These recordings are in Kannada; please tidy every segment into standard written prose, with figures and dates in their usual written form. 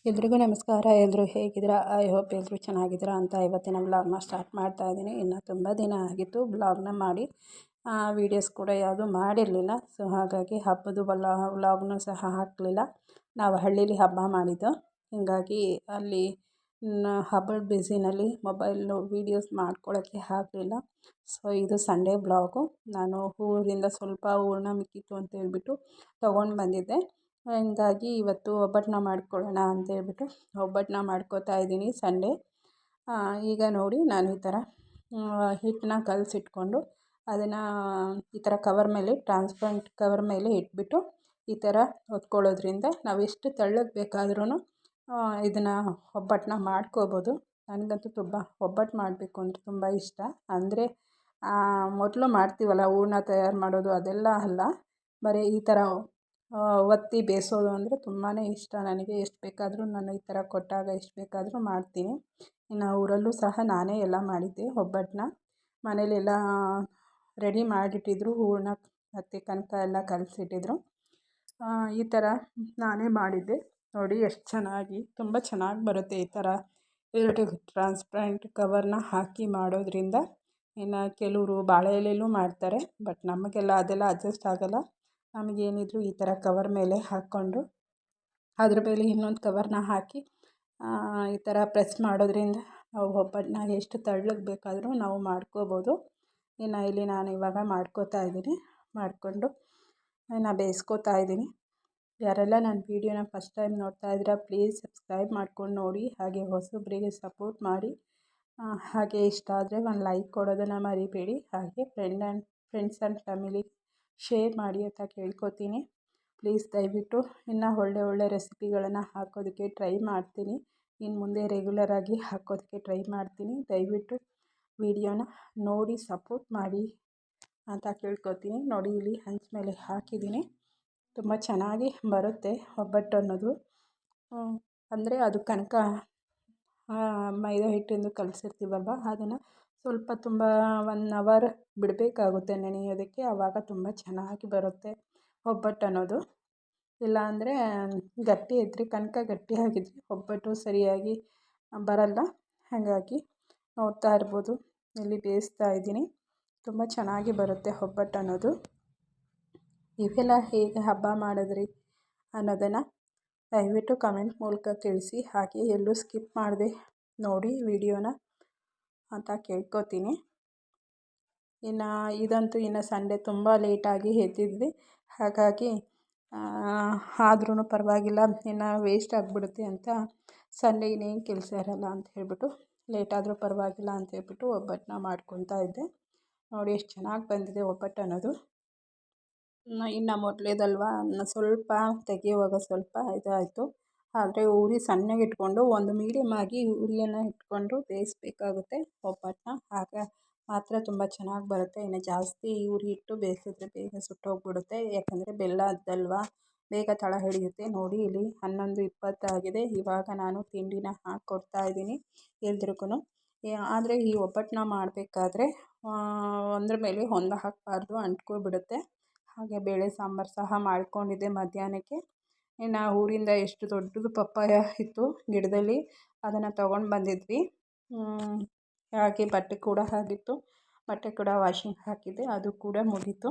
ಎಲ್ರಿಗೂ ನಮಸ್ಕಾರ. ಎಲ್ಲರೂ ಹೇಗಿದ್ದೀರಾ? ಐ ಹೋಪ್ ಎಲ್ಲರೂ ಚೆನ್ನಾಗಿದ್ದೀರಾ ಅಂತ ಇವತ್ತಿನ ವ್ಲಾಗ್ನ ಸ್ಟಾರ್ಟ್ ಮಾಡ್ತಾ ಇದ್ದೀನಿ. ಇನ್ನು ತುಂಬ ದಿನ ಆಗಿತ್ತು ವ್ಲಾಗ್ನ ಮಾಡಿ. ವೀಡಿಯೋಸ್ ಕೂಡ ಯಾವುದೂ ಮಾಡಿರಲಿಲ್ಲ. ಸೊ ಹಾಗಾಗಿ ಹಬ್ಬದ ವ್ಲಾಗ್ನೂ ಸಹ ಹಾಕಲಿಲ್ಲ. ನಾವು ಹಳ್ಳೀಲಿ ಹಬ್ಬ ಮಾಡಿದ್ದು, ಹೀಗಾಗಿ ಅಲ್ಲಿ ಹಬ್ಬದ ಬ್ಯುಸಿನಲ್ಲಿ ಮೊಬೈಲು ವೀಡಿಯೋಸ್ ಮಾಡ್ಕೊಳ್ಳೋಕ್ಕೆ ಆಗಲಿಲ್ಲ. ಸೊ ಇದು ಸಂಡೇ ವ್ಲಾಗು. ನಾನು ಊರಿಂದ ಸ್ವಲ್ಪ ಹೂರಣ ಮಿಕ್ಕಿತ್ತು ಅಂತೇಳ್ಬಿಟ್ಟು ತೊಗೊಂಡು ಬಂದಿದ್ದೆ. ಹೀಗಾಗಿ ಇವತ್ತು ಒಬ್ಬಟ್ಟನ್ನ ಮಾಡ್ಕೊಳ್ಳೋಣ ಅಂತೇಳ್ಬಿಟ್ಟು ಒಬ್ಬಟ್ಟನ್ನ ಮಾಡ್ಕೋತಾ ಇದ್ದೀನಿ ಸಂಡೇ. ಈಗ ನೋಡಿ ನಾನು ಈ ಥರ ಹಿಟ್ಟನ್ನ ಕಲಸಿಟ್ಕೊಂಡು ಅದನ್ನು ಈ ಥರ ಕವರ್ ಮೇಲೆ ಟ್ರಾನ್ಸ್ಪರೆಂಟ್ ಕವರ್ ಮೇಲೆ ಇಟ್ಬಿಟ್ಟು ಈ ಥರ ಹೊತ್ಕೊಳ್ಳೋದ್ರಿಂದ ನಾವು ಎಷ್ಟು ತೆಳ್ಳಗೆ ಬೇಕಾದ್ರೂ ಇದನ್ನು ಒಬ್ಬಟ್ಟನ್ನ ಮಾಡ್ಕೋಬೋದು. ನನಗಂತೂ ತುಂಬ ಒಬ್ಬಟ್ಟು ಮಾಡಬೇಕು ಅಂದರೆ ತುಂಬ ಇಷ್ಟ. ಅಂದರೆ ಮೊದಲು ಮಾಡ್ತೀವಲ್ಲ ಹೂರಣ ತಯಾರು ಮಾಡೋದು ಅದೆಲ್ಲ ಅಲ್ಲ, ಬರೀ ಈ ಥರ ಒತ್ತಿ ಬೇಯಿಸೋದು ಅಂದರೆ ತುಂಬಾ ಇಷ್ಟ ನನಗೆ. ಎಷ್ಟು ಬೇಕಾದರೂ ನಾನು ಈ ಥರ ಕೊಟ್ಟಾಗ ಎಷ್ಟು ಬೇಕಾದರೂ ಮಾಡ್ತೀನಿ. ಇನ್ನು ಊರಲ್ಲೂ ಸಹ ನಾನೇ ಎಲ್ಲ ಮಾಡಿದ್ದೆ ಒಬ್ಬಟ್ಟನ್ನ. ಮನೇಲೆಲ್ಲ ರೆಡಿ ಮಾಡಿಟ್ಟಿದ್ರು, ಹೂರಣ ಮತ್ತು ಕನಕ ಎಲ್ಲ ಕಲಸಿಟ್ಟಿದ್ರು. ಈ ಥರ ನಾನೇ ಮಾಡಿದ್ದೆ. ನೋಡಿ ಎಷ್ಟು ಚೆನ್ನಾಗಿ, ತುಂಬ ಚೆನ್ನಾಗಿ ಬರುತ್ತೆ ಈ ಥರ ಎರಡು ಟ್ರಾನ್ಸ್ಪರೆಂಟ್ ಕವರ್ನ ಹಾಕಿ ಮಾಡೋದ್ರಿಂದ. ಇನ್ನು ಕೆಲವರು ಬಾಳೆ ಎಲೆಯಲ್ಲೂ ಮಾಡ್ತಾರೆ, ಬಟ್ ನಮಗೆಲ್ಲ ಅದೆಲ್ಲ ಅಡ್ಜಸ್ಟ್ ಆಗೋಲ್ಲ. ನಮಗೇನಿದ್ರು ಈ ಥರ ಕವರ್ ಮೇಲೆ ಹಾಕ್ಕೊಂಡು ಅದ್ರ ಮೇಲೆ ಇನ್ನೊಂದು ಕವರ್ನ ಹಾಕಿ ಈ ಥರ ಪ್ರೆಸ್ ಮಾಡೋದ್ರಿಂದ ನಾವು ಒಬ್ಬಟ್ಟನ್ನ ಎಷ್ಟು ತೆಳ್ಳಗೆ ಬೇಕಾದರೂ ನಾವು ಮಾಡ್ಕೋಬೋದು. ಇನ್ನು ಇಲ್ಲಿ ನಾನು ಇವಾಗ ಮಾಡ್ಕೋತಾ ಇದ್ದೀನಿ. ಮಾಡಿಕೊಂಡು ಇನ್ನು ಬೇಯಿಸ್ಕೋತಾ ಇದ್ದೀನಿ. ಯಾರೆಲ್ಲ ನನ್ನ ವೀಡಿಯೋನ ಫಸ್ಟ್ ಟೈಮ್ ನೋಡ್ತಾ ಇದ್ದೀರಾ ಪ್ಲೀಸ್ ಸಬ್ಸ್ಕ್ರೈಬ್ ಮಾಡ್ಕೊಂಡು ನೋಡಿ, ಹಾಗೆ ಹೊಸಬ್ರಿಗೆ ಸಪೋರ್ಟ್ ಮಾಡಿ. ಹಾಗೆ ಇಷ್ಟ ಆದರೆ ಒಂದು ಲೈಕ್ ಕೊಡೋದನ್ನು ಮರಿಬೇಡಿ. ಹಾಗೆ ಫ್ರೆಂಡ್ಸ್ ಆ್ಯಂಡ್ ಫ್ಯಾಮಿಲಿ ಶೇರ್ ಮಾಡಿ ಅಂತ ಕೇಳ್ಕೊತೀನಿ. ಪ್ಲೀಸ್ ದಯವಿಟ್ಟು ಇನ್ನು ಒಳ್ಳೆ ರೆಸಿಪಿಗಳನ್ನು ಹಾಕೋದಕ್ಕೆ ಟ್ರೈ ಮಾಡ್ತೀನಿ. ಇನ್ನು ಮುಂದೆ ರೆಗ್ಯುಲರಾಗಿ ಹಾಕೋದಕ್ಕೆ ಟ್ರೈ ಮಾಡ್ತೀನಿ. ದಯವಿಟ್ಟು ವಿಡಿಯೋನ ನೋಡಿ ಸಪೋರ್ಟ್ ಮಾಡಿ ಅಂತ ಕೇಳ್ಕೊತೀನಿ. ನೋಡಿ ಇಲ್ಲಿ ಹಂಚ್ ಮೇಲೆ ಹಾಕಿದ್ದೀನಿ. ತುಂಬ ಚೆನ್ನಾಗಿ ಬರುತ್ತೆ ಒಬ್ಬಟ್ಟು ಅನ್ನೋದು. ಅಂದರೆ ಅದು ಕನಕ ಮೈದಾ ಹಿಟ್ಟಿಂದು ಕಲಸಿರ್ತೀವಲ್ವ, ಅದನ್ನು ಸ್ವಲ್ಪ ತುಂಬ 1 ಅವರ್ ಬಿಡಬೇಕಾಗುತ್ತೆ ನೆನೆಯೋದಕ್ಕೆ. ಆವಾಗ ತುಂಬ ಚೆನ್ನಾಗಿ ಬರುತ್ತೆ ಒಬ್ಬಟ್ಟು ಅನ್ನೋದು. ಇಲ್ಲಾಂದರೆ ಗಟ್ಟಿ ಇದ್ದರೆ, ಕನಕ ಗಟ್ಟಿಯಾಗಿದ್ದರೆ ಒಬ್ಬಟ್ಟು ಸರಿಯಾಗಿ ಬರಲ್ಲ. ಹಾಗಾಗಿ ನೋಡ್ತಾ ಇರ್ಬೋದು ಇಲ್ಲಿ ಬೇಯಿಸ್ತಾ ಇದ್ದೀನಿ. ತುಂಬ ಚೆನ್ನಾಗಿ ಬರುತ್ತೆ ಒಬ್ಬಟ್ಟು ಅನ್ನೋದು. ನೀವೆಲ್ಲ ಹೇಗೆ ಹಬ್ಬ ಮಾಡಿದ್ರಿ ಅನ್ನೋದನ್ನು ದಯವಿಟ್ಟು ಕಮೆಂಟ್ ಮೂಲಕ ತಿಳಿಸಿ. ಹಾಗೆ ಎಲ್ಲೂ ಸ್ಕಿಪ್ ಮಾಡದೆ ನೋಡಿ ವಿಡಿಯೋನ ಅಂತ ಕೇಳ್ಕೊತೀನಿ. ಇನ್ನು ಇದಂತೂ ಇನ್ನು ಸಂಡೇ ತುಂಬ ಲೇಟಾಗಿ ಎದ್ದಿದ್ವಿ. ಹಾಗಾಗಿ ಆದ್ರೂ ಪರವಾಗಿಲ್ಲ, ಇನ್ನು ವೇಸ್ಟ್ ಆಗಿಬಿಡುತ್ತೆ ಅಂತ ಸಂಡೇ ಇನ್ನೇನು ಕೆಲಸ ಇರೋಲ್ಲ ಅಂತ ಹೇಳ್ಬಿಟ್ಟು ಲೇಟಾದರೂ ಪರವಾಗಿಲ್ಲ ಅಂತ ಹೇಳ್ಬಿಟ್ಟು ಒಬ್ಬಟ್ಟನ್ನ ಮಾಡ್ಕೊತಾ ಇದ್ದೆ. ನೋಡಿ ಎಷ್ಟು ಚೆನ್ನಾಗಿ ಬಂದಿದೆ ಒಬ್ಬಟ್ಟು ಅನ್ನೋದು. ಇನ್ನು ಮೊದಲೇದಲ್ವ, ಸ್ವಲ್ಪ ತೆಗೆಯುವಾಗ ಸ್ವಲ್ಪ ಇದಾಯಿತು. ಆದರೆ ಉರಿ ಸಣ್ಣಗೆ ಇಟ್ಕೊಂಡು ಒಂದು ಮೀಡಿಯಮ್ ಆಗಿ ಉರಿಯನ್ನು ಇಟ್ಕೊಂಡು ಬೇಯಿಸ್ಬೇಕಾಗುತ್ತೆ ಒಬ್ಬಟ್ಟನ್ನ. ಆಗ ಮಾತ್ರ ತುಂಬ ಚೆನ್ನಾಗಿ ಬರುತ್ತೆ. ಇನ್ನು ಜಾಸ್ತಿ ಉರಿ ಇಟ್ಟು ಬೇಯಿಸಿದ್ರೆ ಬೇಗ ಸುಟ್ಟೋಗ್ಬಿಡುತ್ತೆ, ಯಾಕಂದರೆ ಬೆಲ್ಲದ್ದಲ್ವ, ಬೇಗ ತಳ ಹಿಡಿಯುತ್ತೆ. ನೋಡಿ ಇಲ್ಲಿ 11:20 ಆಗಿದೆ. ಇವಾಗ ನಾನು ತಿಂಡಿನ ಹಾಕ್ಕೊಡ್ತಾ ಇದ್ದೀನಿ ಎಲ್ರಿಗೂ. ಆದರೆ ಈ ಒಬ್ಬಟ್ಟನ್ನ ಮಾಡಬೇಕಾದ್ರೆ ಒಂದ್ರ ಮೇಲೆ ಒಂದು ಹಾಕಬಾರ್ದು, ಅಂಟ್ಕೊಬಿಡುತ್ತೆ. ಹಾಗೆ ಬೇಳೆ ಸಾಂಬಾರು ಸಹ ಮಾಡ್ಕೊಂಡಿದ್ದೆ ಮಧ್ಯಾಹ್ನಕ್ಕೆ. ಇನ್ನು ಊರಿಂದ ಎಷ್ಟು ದೊಡ್ಡದು ಪಪ್ಪಾಯ ಇತ್ತು ಗಿಡದಲ್ಲಿ, ಅದನ್ನು ತೊಗೊಂಡು ಬಂದಿದ್ವಿ. ಹಾಗೆ ಬಟ್ಟೆ ಕೂಡ ಆಗಿತ್ತು, ಬಟ್ಟೆ ಕೂಡ ವಾಷಿಂಗ್ ಹಾಕಿದ್ದೆ, ಅದು ಕೂಡ ಮುಗೀತು.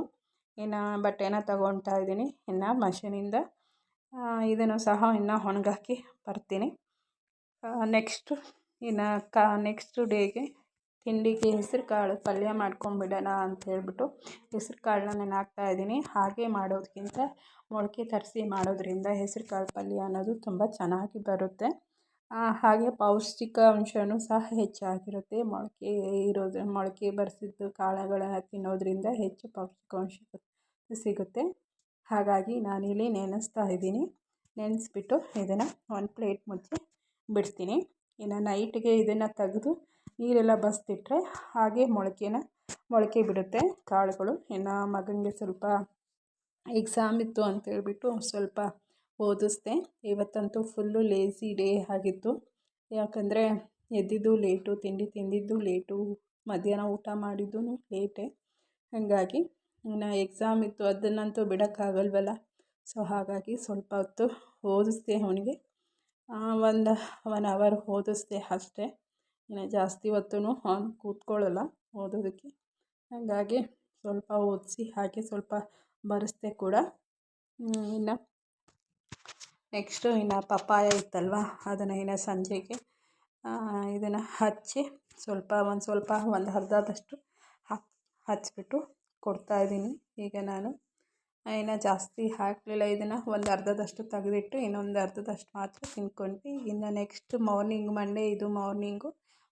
ಇನ್ನು ಬಟ್ಟೆನ ತೊಗೊಳ್ತಾ ಇದ್ದೀನಿ. ಇನ್ನು ಮಷೀನಿಂದ ಇದನ್ನು ಸಹ ಇನ್ನು ಒಣಗಾಕಿ ಬರ್ತೀನಿ. ನೆಕ್ಸ್ಟ್ ಡೇಗೆ ತಿಂಡಿಗೆ ಹೆಸ್ರು ಕಾಳು ಪಲ್ಯ ಮಾಡ್ಕೊಂಬಿಡೋಣ ಅಂತ ಹೇಳ್ಬಿಟ್ಟು ಹೆಸ್ರು ಕಾಳನ್ನ ನೆನೆ ಇದ್ದೀನಿ. ಹಾಗೆ ಮಾಡೋದಕ್ಕಿಂತ ಮೊಳಕೆ ತರಿಸಿ ಮಾಡೋದ್ರಿಂದ ಹೆಸ್ರು ಕಾಳು ಪಲ್ಯ ಅನ್ನೋದು ತುಂಬ ಚೆನ್ನಾಗಿ ಬರುತ್ತೆ. ಹಾಗೆ ಪೌಷ್ಟಿಕಾಂಶವೂ ಸಹ ಹೆಚ್ಚಾಗಿರುತ್ತೆ. ಮೊಳಕೆ ಬರಿಸಿದ್ದು ಕಾಳುಗಳನ್ನು ತಿನ್ನೋದ್ರಿಂದ ಹೆಚ್ಚು ಪೌಷ್ಟಿಕಾಂಶ ಸಿಗುತ್ತೆ. ಹಾಗಾಗಿ ನಾನಿಲ್ಲಿ ನೆನೆಸ್ತಾ ಇದ್ದೀನಿ. ನೆನೆಸ್ಬಿಟ್ಟು ಇದನ್ನು ಒಂದು ಪ್ಲೇಟ್ ಮುಚ್ಚಿ ಬಿಡ್ತೀನಿ. ಇನ್ನು ನೈಟ್ಗೆ ಇದನ್ನು ತೆಗೆದು ನೀರೆಲ್ಲ ಬಸಿದಿಟ್ರೆ ಹಾಗೆ ಮೊಳಕೆ ಬಿಡುತ್ತೆ ಕಾಳುಗಳು. ಇನ್ನು ಮಗನಿಗೆ ಸ್ವಲ್ಪ ಎಕ್ಸಾಮ್ ಇತ್ತು ಅಂತೇಳ್ಬಿಟ್ಟು ಸ್ವಲ್ಪ ಓದಿಸ್ದೆ. ಇವತ್ತಂತೂ ಫುಲ್ಲು ಲೇಸಿ ಡೇ ಆಗಿತ್ತು, ಯಾಕಂದರೆ ಎದ್ದಿದ್ದು ಲೇಟು, ತಿಂಡಿ ತಿಂದಿದ್ದು ಲೇಟು, ಮಧ್ಯಾಹ್ನ ಊಟ ಮಾಡಿದ್ದೂ ಲೇಟೇ. ಹಾಗಾಗಿ ಇನ್ನು ಎಕ್ಸಾಮ್ ಇತ್ತು, ಅದನ್ನಂತೂ ಬಿಡೋಕ್ಕಾಗಲ್ವಲ್ಲ. ಸೊ ಹಾಗಾಗಿ ಸ್ವಲ್ಪ ಹೊತ್ತು ಓದಿಸ್ದೆ ಅವನಿಗೆ. ಒಂದು 1 ಅವರ್ ಓದಿಸ್ದೆ ಅಷ್ಟೇ. ಇನ್ನು ಜಾಸ್ತಿ ಹೊತ್ತೂ ಅವ್ನು ಕೂತ್ಕೊಳ್ಳಲ್ಲ ಓದೋದಕ್ಕೆ. ಹಾಗಾಗಿ ಸ್ವಲ್ಪ ಓದಿಸಿ ಹಾಗೆ ಸ್ವಲ್ಪ ಬರೆಸ್ದೆ ಕೂಡ. ಇನ್ನು ನೆಕ್ಸ್ಟು ಇನ್ನು ಪಪ್ಪಾಯ ಇತ್ತಲ್ವ, ಅದನ್ನು ಇನ್ನು ಸಂಜೆಗೆ ಇದನ್ನು ಹಚ್ಚಿ ಒಂದು ಅರ್ಧದಷ್ಟು ಹಚ್ಬಿಟ್ಟು ಕೊಡ್ತಾಯಿದ್ದೀನಿ. ಈಗ ನಾನು ಇನ್ನು ಜಾಸ್ತಿ ಹಾಕಲಿಲ್ಲ, ಇದನ್ನು ಒಂದು ಅರ್ಧದಷ್ಟು ತೆಗೆದಿಟ್ಟು ಇನ್ನೊಂದು ಅರ್ಧದಷ್ಟು ಮಾತ್ರ ತಿಂದ್ಕೊಂಡ್ವಿ. ಇನ್ನು ನೆಕ್ಸ್ಟ್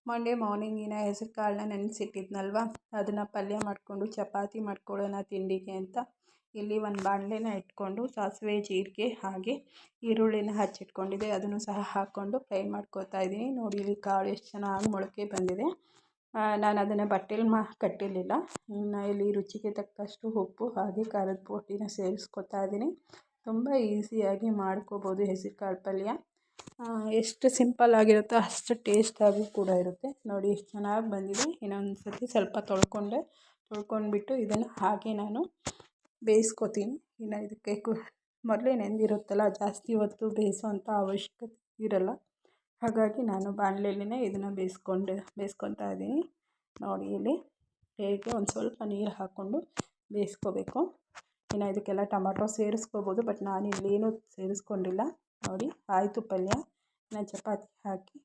ಮಂಡೇ ಮಾರ್ನಿಂಗಿನ ಹೆಸರು ಕಾಳನ್ನ ನೆನೆಸಿಟ್ಟಿದ್ನಲ್ವ, ಅದನ್ನು ಪಲ್ಯ ಮಾಡಿಕೊಂಡು ಚಪಾತಿ ಮಾಡ್ಕೊಳ್ಳೋಣ ತಿಂಡಿಗೆ ಅಂತ ಇಲ್ಲಿ ಒಂದು ಬಾಣಲೆನ ಇಟ್ಕೊಂಡು ಸಾಸಿವೆ ಜೀರಿಗೆ ಹಾಗೆ ಈರುಳ್ಳಿನ ಹಚ್ಚಿಟ್ಕೊಂಡಿದ್ದೆ, ಅದನ್ನು ಸಹ ಹಾಕ್ಕೊಂಡು ಫ್ರೈ ಮಾಡ್ಕೊತಾ ಇದ್ದೀನಿ. ನೋಡಿ ಇಲ್ಲಿ ಕಾಳು ಎಷ್ಟು ಚೆನ್ನಾಗಿ ಮೊಳಕೆ ಬಂದಿದೆ. ನಾನು ಅದನ್ನು ಬಟ್ಟೆಲಿ ಕಟ್ಟಿರಲಿಲ್ಲ. ಇನ್ನು ಇಲ್ಲಿ ರುಚಿಗೆ ತಕ್ಕಷ್ಟು ಉಪ್ಪು ಹಾಗೆ ಖಾರದ ಪುಡಿನ ಸೇರಿಸ್ಕೊತಾ ಇದ್ದೀನಿ. ತುಂಬ ಈಸಿಯಾಗಿ ಮಾಡ್ಕೋಬೋದು ಹೆಸರು ಕಾಳು ಪಲ್ಯ. ಎಷ್ಟು ಸಿಂಪಲ್ ಆಗಿರುತ್ತೋ ಅಷ್ಟು ಟೇಸ್ಟಾಗಿ ಕೂಡ ಇರುತ್ತೆ. ನೋಡಿ ಎಷ್ಟು ಚೆನ್ನಾಗಿ ಬಂದಿದೆ. ಇನ್ನೊಂದು ಸರ್ತಿ ಸ್ವಲ್ಪ ತೊಳ್ಕೊಂಡ್ಬಿಟ್ಟು ಇದನ್ನು ಹಾಗೆ ನಾನು ಬೇಯಿಸ್ಕೊತೀನಿ. ಇನ್ನು ಇದಕ್ಕೆ ಮೊದಲೇ ನೆಂದಿರುತ್ತಲ್ಲ, ಜಾಸ್ತಿ ಹೊತ್ತು ಬೇಯಿಸೋವಂಥ ಅವಶ್ಯಕತೆ ಇರಲ್ಲ. ಹಾಗಾಗಿ ನಾನು ಬಾಣಲೆಯಲ್ಲೇ ಇದನ್ನು ಬೇಯಿಸ್ಕೊತಾ ಇದ್ದೀನಿ. ನೋಡಿ ಇಲ್ಲಿ ಹೇಗೆ ಒಂದು ಸ್ವಲ್ಪ ನೀರು ಹಾಕ್ಕೊಂಡು ಬೇಯಿಸ್ಕೋಬೇಕು. ಇನ್ನು ಇದಕ್ಕೆಲ್ಲ ಟೊಮಾಟೊ ಸೇರಿಸ್ಕೋಬೋದು, ಬಟ್ ನಾನು ಇಲ್ಲೇನೂ ಸೇರಿಸ್ಕೊಂಡಿಲ್ಲ. ನೋಡಿ ಆಯಿತು ಪಲ್ಯ. ಇನ್ನು ಚಪಾತಿ ಹಾಕಿ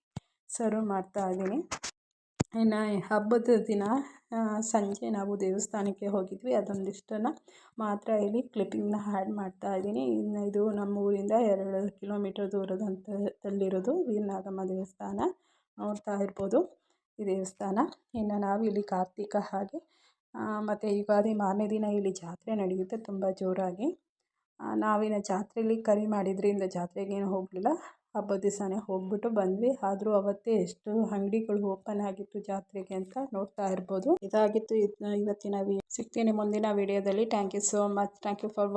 ಸರ್ವ್ ಮಾಡ್ತಾಯಿದ್ದೀನಿ. ಇನ್ನು ಹಬ್ಬದ ದಿನ ಸಂಜೆ ನಾವು ದೇವಸ್ಥಾನಕ್ಕೆ ಹೋಗಿದ್ವಿ. ಅದೊಂದಿಷ್ಟನ್ನು ಮಾತ್ರ ಇಲ್ಲಿ ಕ್ಲಿಪ್ಪಿಂಗ್ನ ಆ್ಯಡ್ ಮಾಡ್ತಾಯಿದ್ದೀನಿ. ಇನ್ನು ಇದು ನಮ್ಮ ಊರಿಂದ 2 ಕಿಲೋಮೀಟರ್ ದೂರದಲ್ಲಿರೋದು ವೀರನಾಗಮ್ಮ ದೇವಸ್ಥಾನ. ನೋಡ್ತಾ ಇರ್ಬೋದು ಈ ದೇವಸ್ಥಾನ. ಇನ್ನು ನಾವು ಇಲ್ಲಿ ಕಾರ್ತಿಕ ಹಾಗೆ ಮತ್ತು ಯುಗಾದಿ ಮಾರನೇ ದಿನ ಇಲ್ಲಿ ಜಾತ್ರೆ ನಡೆಯುತ್ತೆ ತುಂಬ ಜೋರಾಗಿ. ನಾವಿನ್ನು ಜಾತ್ರೆಯಲ್ಲಿ ಕರಿ ಮಾಡಿದ್ರಿಂದ ಜಾತ್ರೆಗೇನು ಹೋಗಲಿಲ್ಲ, ಹಬ್ಬದ ದಿವಸನೇ ಹೋಗ್ಬಿಟ್ಟು ಬಂದ್ವಿ. ಆದರೂ ಅವತ್ತೇ ಎಷ್ಟು ಅಂಗಡಿಗಳು ಓಪನ್ ಆಗಿತ್ತು ಜಾತ್ರೆಗೆ ಅಂತ ನೋಡ್ತಾ ಇರ್ಬೋದು. ಇದಾಗಿತ್ತು ಇವತ್ತಿನ ಸಿಗ್ತೀನಿ ಮುಂದಿನ ವಿಡಿಯೋದಲ್ಲಿ. Thank you so much. Thank you for